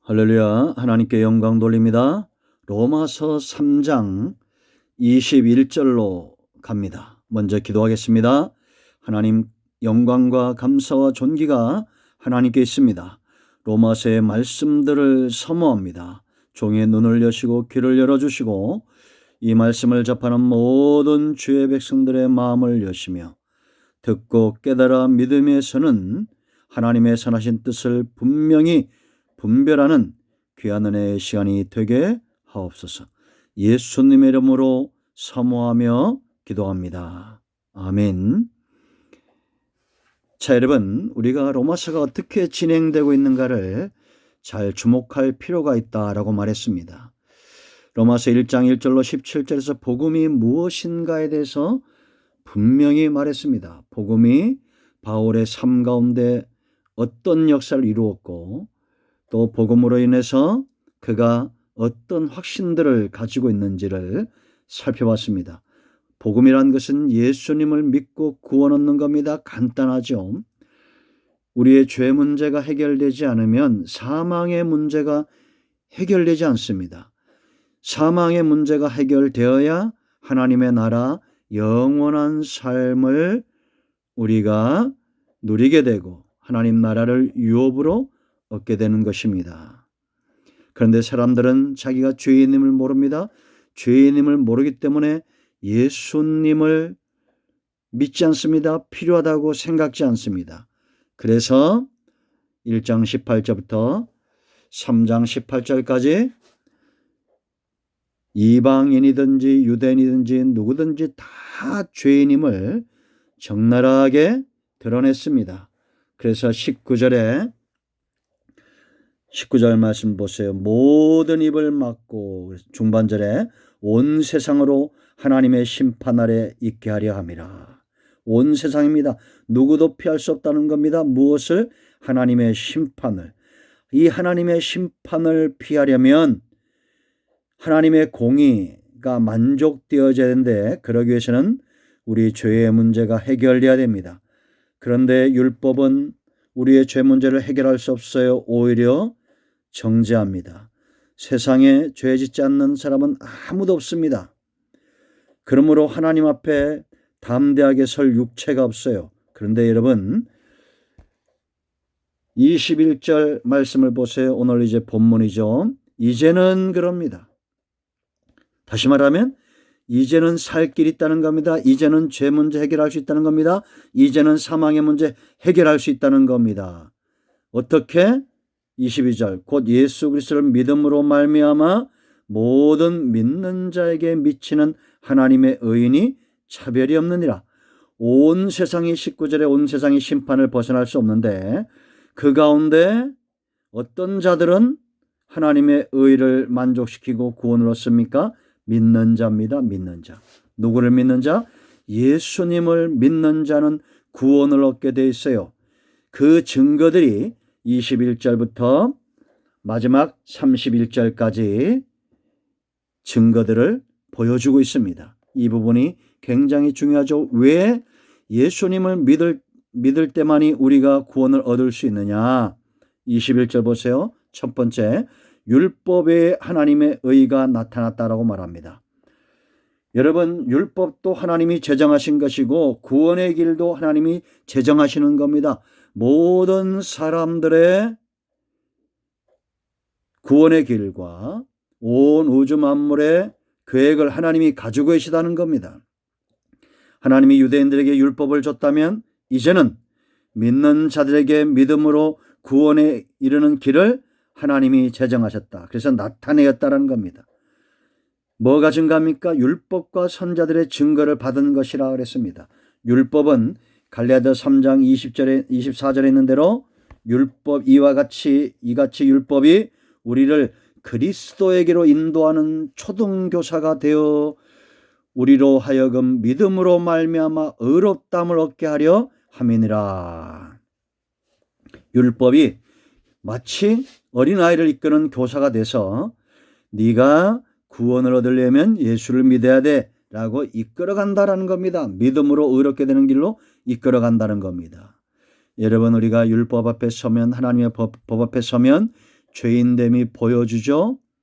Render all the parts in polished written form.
할렐루야. 하나님께 영광 돌립니다. 로마서 3장 21절로 갑니다. 먼저 기도하겠습니다. 하나님, 영광과 감사와 존귀가 하나님께 있습니다. 로마서의 말씀들을 사모합니다. 종의 눈을 여시고 귀를 열어주시고 이 말씀을 접하는 모든 주의 백성들의 마음을 여시며 듣고 깨달아 믿음에서는 하나님의 선하신 뜻을 분명히 분별하는 귀한 은혜의 시간이 되게 하옵소서. 예수님의 이름으로 사모하며 기도합니다. 아멘. 자, 여러분, 우리가 로마서가 어떻게 진행되고 있는가를 잘 주목할 필요가 있다라고 말했습니다. 로마서 1장 1절로 17절에서 복음이 무엇인가에 대해서 분명히 말했습니다. 복음이 바울의 삶 가운데 어떤 역사를 이루었고 또 복음으로 인해서 그가 어떤 확신들을 가지고 있는지를 살펴봤습니다. 복음이란 것은 예수님을 믿고 구원 얻는 겁니다. 간단하죠. 우리의 죄 문제가 해결되지 않으면 사망의 문제가 해결되지 않습니다. 사망의 문제가 해결되어야 하나님의 나라 영원한 삶을 우리가 누리게 되고 하나님 나라를 유업으로 얻게 되는 것입니다. 그런데 사람들은 자기가 죄인임을 모릅니다. 죄인임을 모르기 때문에 예수님을 믿지 않습니다. 필요하다고 생각지 않습니다. 그래서 1장 18절부터 3장 18절까지 이방인이든지 유대인이든지 누구든지 다 죄인임을 적나라하게 드러냈습니다. 그래서 19절 말씀 보세요. 모든 입을 막고 중반절에 온 세상으로 하나님의 심판 아래 있게 하려 함이라. 온 세상입니다. 누구도 피할 수 없다는 겁니다. 무엇을? 하나님의 심판을. 이 하나님의 심판을 피하려면 하나님의 공의가 만족되어져야 되는데 그러기 위해서는 우리 죄의 문제가 해결돼야 됩니다. 그런데 율법은 우리의 죄 문제를 해결할 수 없어요. 오히려 정죄합니다. 세상에 죄 짓지 않는 사람은 아무도 없습니다. 그러므로 하나님 앞에 담대하게 설 육체가 없어요. 그런데 여러분 21절 말씀을 보세요. 오늘 이제 본문이죠. 이제는 그럽니다. 다시 말하면 이제는 살 길이 있다는 겁니다. 이제는 죄 문제 해결할 수 있다는 겁니다. 이제는 사망의 문제 해결할 수 있다는 겁니다. 어떻게? 22절 곧 예수 그리스도를 믿음으로 말미암아 모든 믿는 자에게 미치는 하나님의 의인이 차별이 없느니라. 온 세상이 19절에 온 세상이 심판을 벗어날 수 없는데 그 가운데 어떤 자들은 하나님의 의를 만족시키고 구원을 얻습니까? 믿는 자입니다. 믿는 자. 누구를 믿는 자? 예수님을 믿는 자는 구원을 얻게 돼 있어요. 그 증거들이 21절부터 마지막 31절까지 증거들을 보여주고 있습니다. 이 부분이 굉장히 중요하죠. 왜 예수님을 믿을 때만이 우리가 구원을 얻을 수 있느냐? 21절 보세요. 첫 번째, 율법에 하나님의 의가 나타났다라고 말합니다. 여러분, 율법도 하나님이 제정하신 것이고 구원의 길도 하나님이 제정하시는 겁니다. 모든 사람들의 구원의 길과 온 우주 만물의 계획을 하나님이 가지고 계시다는 겁니다. 하나님이 유대인들에게 율법을 줬다면 이제는 믿는 자들에게 믿음으로 구원에 이르는 길을 하나님이 제정하셨다. 그래서 나타내었다는 겁니다. 뭐가 증거합니까? 율법과 선자들의 증거를 받은 것이라 그랬습니다. 율법은 갈라디아 3장 24절에 있는 대로 율법 이같이 율법이 우리를 그리스도에게로 인도하는 초등교사가 되어 우리로 하여금 믿음으로 말미암아 의롭다함을 얻게 하려 함이니라. 율법이 마치 어린아이를 이끄는 교사가 돼서 네가 구원을 얻으려면 예수를 믿어야 돼 라고 이끌어간다라는 겁니다. 믿음으로 의롭게 되는 길로 이끌어간다는 겁니다. 여러분, 우리가 율법 앞에 서면, 하나님의 법 앞에 서면 죄인됨이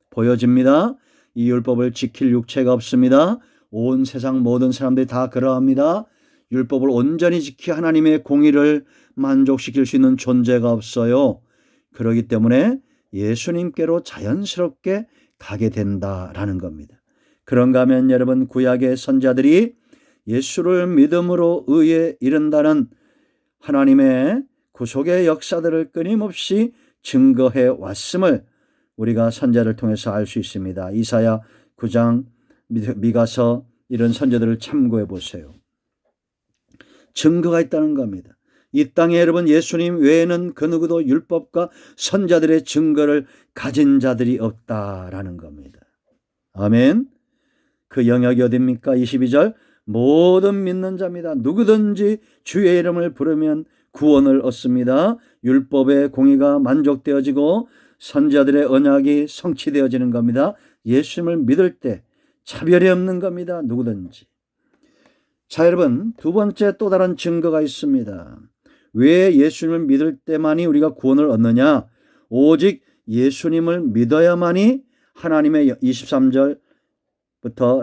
보여집니다. 이 율법을 지킬 육체가 없습니다. 온 세상 모든 사람들이 다 그러합니다. 율법을 온전히 지켜 하나님의 공의를 만족시킬 수 있는 존재가 없어요. 그렇기 때문에 예수님께로 자연스럽게 가게 된다라는 겁니다. 그런가 하면 여러분, 구약의 선지자들이 예수를 믿음으로 의에 이른다는 하나님의 구속의 역사들을 끊임없이 증거해 왔음을 우리가 선지자를 통해서 알 수 있습니다. 이사야 9장, 미가서 이런 선지자들을 참고해 보세요. 증거가 있다는 겁니다. 이 땅에 여러분, 예수님 외에는 그 누구도 율법과 선지자들의 증거를 가진 자들이 없다라는 겁니다. 아멘. 그 영역이 어디입니까? 22절, 모든 믿는 자입니다. 누구든지 주의 이름을 부르면 구원을 얻습니다. 율법의 공의가 만족되어지고 선지자들의 언약이 성취되어지는 겁니다. 예수님을 믿을 때 차별이 없는 겁니다. 누구든지. 자, 여러분, 두 번째 또 다른 증거가 있습니다. 왜 예수님을 믿을 때만이 우리가 구원을 얻느냐? 오직 예수님을 믿어야만이 하나님의 23절부터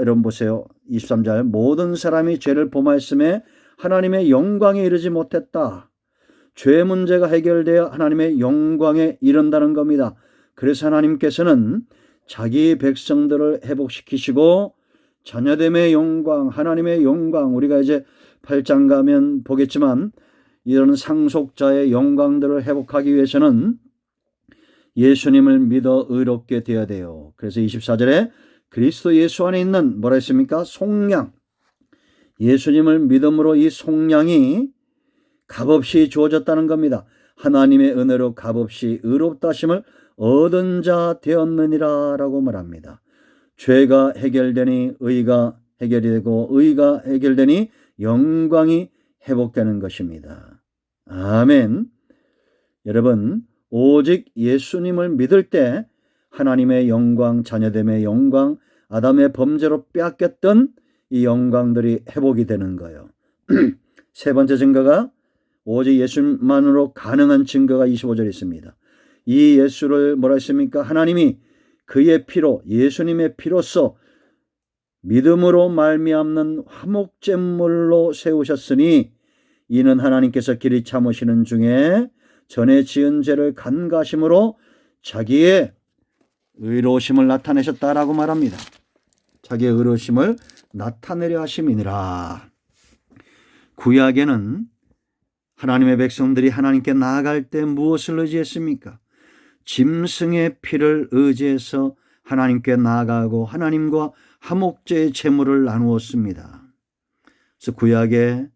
여러분 보세요. 23절, 모든 사람이 죄를 범하였음에 하나님의 영광에 이르지 못했다. 죄 문제가 해결되어 하나님의 영광에 이른다는 겁니다. 그래서 하나님께서는 자기 백성들을 회복시키시고 자녀됨의 영광, 하나님의 영광, 우리가 이제 8장 가면 보겠지만 이런 상속자의 영광들을 회복하기 위해서는 예수님을 믿어 의롭게 되어야 돼요. 그래서 24절에 그리스도 예수 안에 있는 뭐라 했습니까? 속량. 예수님을 믿음으로 이 속량이 값없이 주어졌다는 겁니다. 하나님의 은혜로 값없이 의롭다 하심을 얻은 자 되었느니라 라고 말합니다. 죄가 해결되니 의가 해결이 되고 의가 해결되니 영광이 회복되는 것입니다. 아멘. 여러분, 오직 예수님을 믿을 때 하나님의 영광, 자녀됨의 영광, 아담의 범죄로 빼앗겼던 이 영광들이 회복이 되는 거예요. 세 번째 증거가 오직 예수만으로 가능한 증거가 25절에 있습니다. 이 예수를 뭐라 했습니까? 하나님이 그의 피로, 예수님의 피로써 믿음으로 말미암는 화목제물로 세우셨으니 이는 하나님께서 길이 참으시는 중에 전에 지은 죄를 간과하심으로 자기의 의로우심을 나타내셨다라고 말합니다. 자기의 의로우심을 나타내려 하심이니라. 구약에는 하나님의 백성들이 하나님께 나아갈 때 무엇을 의지했습니까? 짐승의 피를 의지해서 하나님께 나아가고 하나님과 화목제의 제물을 나누었습니다. 그래서 구약에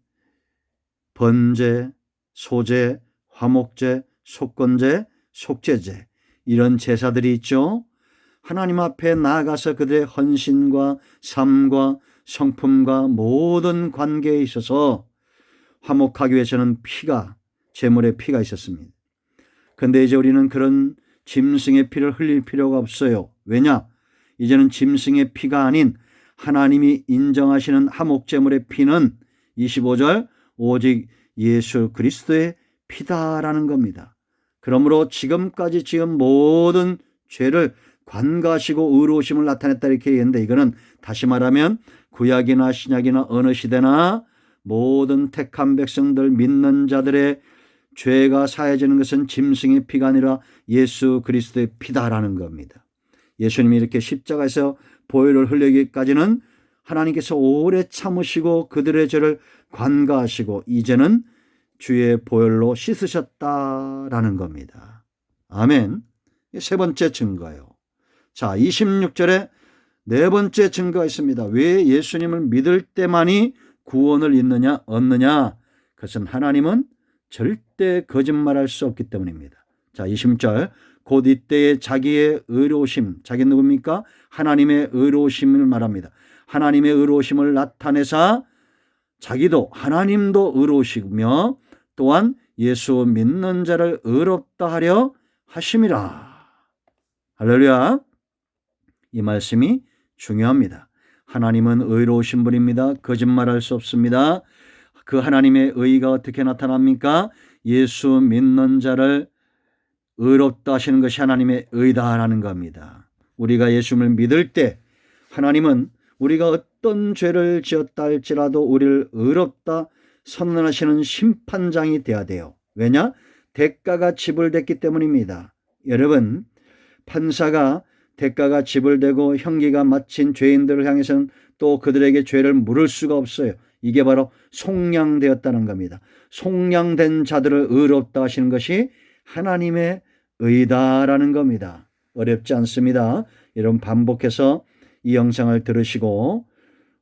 번제, 소제, 화목제, 속건제, 속죄제 이런 제사들이 있죠. 하나님 앞에 나아가서 그들의 헌신과 삶과 성품과 모든 관계에 있어서 화목하기 위해서는 피가, 제물의 피가 있었습니다. 그런데 이제 우리는 그런 짐승의 피를 흘릴 필요가 없어요. 왜냐? 이제는 짐승의 피가 아닌 하나님이 인정하시는 화목제물의 피는 25절 오직 예수 그리스도의 피다라는 겁니다. 그러므로 지금까지 지은 모든 죄를 관과하시고 의로우심을 나타냈다 이렇게 얘기했는데 이거는 다시 말하면 구약이나 신약이나 어느 시대나 모든 택한 백성들 믿는 자들의 죄가 사해지는 것은 짐승의 피가 아니라 예수 그리스도의 피다라는 겁니다. 예수님이 이렇게 십자가에서 보혈을 흘리기까지는 하나님께서 오래 참으시고 그들의 죄를 관과하시고 이제는 주의 보혈로 씻으셨다라는 겁니다. 아멘. 세 번째 증거예요. 자, 26절에 네 번째 증거가 있습니다. 왜 예수님을 믿을 때만이 구원을 얻느냐? 그것은 하나님은 절대 거짓말할 수 없기 때문입니다. 자, 20절 곧 이때에 자기의 의로우심, 자기 누굽니까? 하나님의 의로우심을 말합니다. 하나님의 의로우심을 나타내사 자기도 하나님도 의로우시며 또한 예수 믿는 자를 의롭다 하려 하심이라. 할렐루야. 이 말씀이 중요합니다. 하나님은 의로우신 분입니다. 거짓말할 수 없습니다. 그 하나님의 의가 어떻게 나타납니까? 예수 믿는 자를 의롭다 하시는 것이 하나님의 의다라는 겁니다. 우리가 예수님을 믿을 때 하나님은 우리가 어떤 죄를 지었다 할지라도 우리를 의롭다 선언하시는 심판장이 되어야 돼요. 왜냐? 대가가 지불됐기 때문입니다. 여러분, 판사가 대가가 지불되고 형기가 마친 죄인들을 향해서는 또 그들에게 죄를 물을 수가 없어요. 이게 바로 속량되었다는 겁니다. 속량된 자들을 의롭다 하시는 것이 하나님의 의다라는 겁니다. 어렵지 않습니다. 여러분 반복해서 이 영상을 들으시고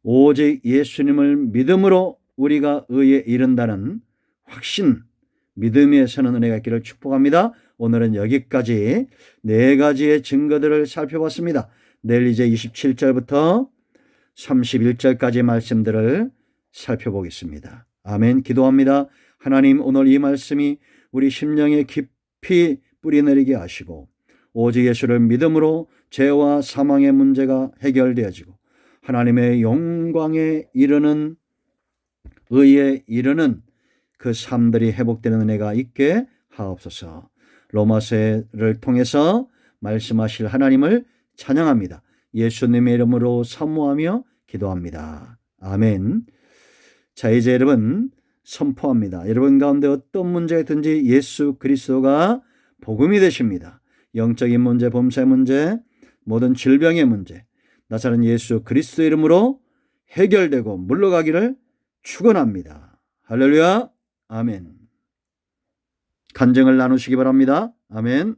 오직 예수님을 믿음으로 우리가 의에 이른다는 확신, 믿음에 서는 은혜가 있기를 축복합니다. 오늘은 여기까지 4가지의 증거들을 살펴봤습니다. 내일 이제 27절부터 31절까지 말씀들을 살펴보겠습니다. 아멘. 기도합니다. 하나님, 오늘 이 말씀이 우리 심령에 깊이 뿌리내리게 하시고 오직 예수를 믿음으로 죄와 사망의 문제가 해결되어지고 하나님의 영광에 이르는, 의에 이르는 그 삶들이 회복되는 은혜가 있게 하옵소서. 로마서를 통해서 말씀하실 하나님을 찬양합니다. 예수님의 이름으로 사모하며 기도합니다. 아멘. 자, 이제 여러분 선포합니다. 여러분 가운데 어떤 문제가 있든지 예수 그리스도가 복음이 되십니다. 영적인 문제, 범사의 문제, 모든 질병의 문제, 나사렛 예수 그리스도 이름으로 해결되고 물러가기를 축원합니다. 할렐루야. 아멘. 간증을 나누시기 바랍니다. 아멘.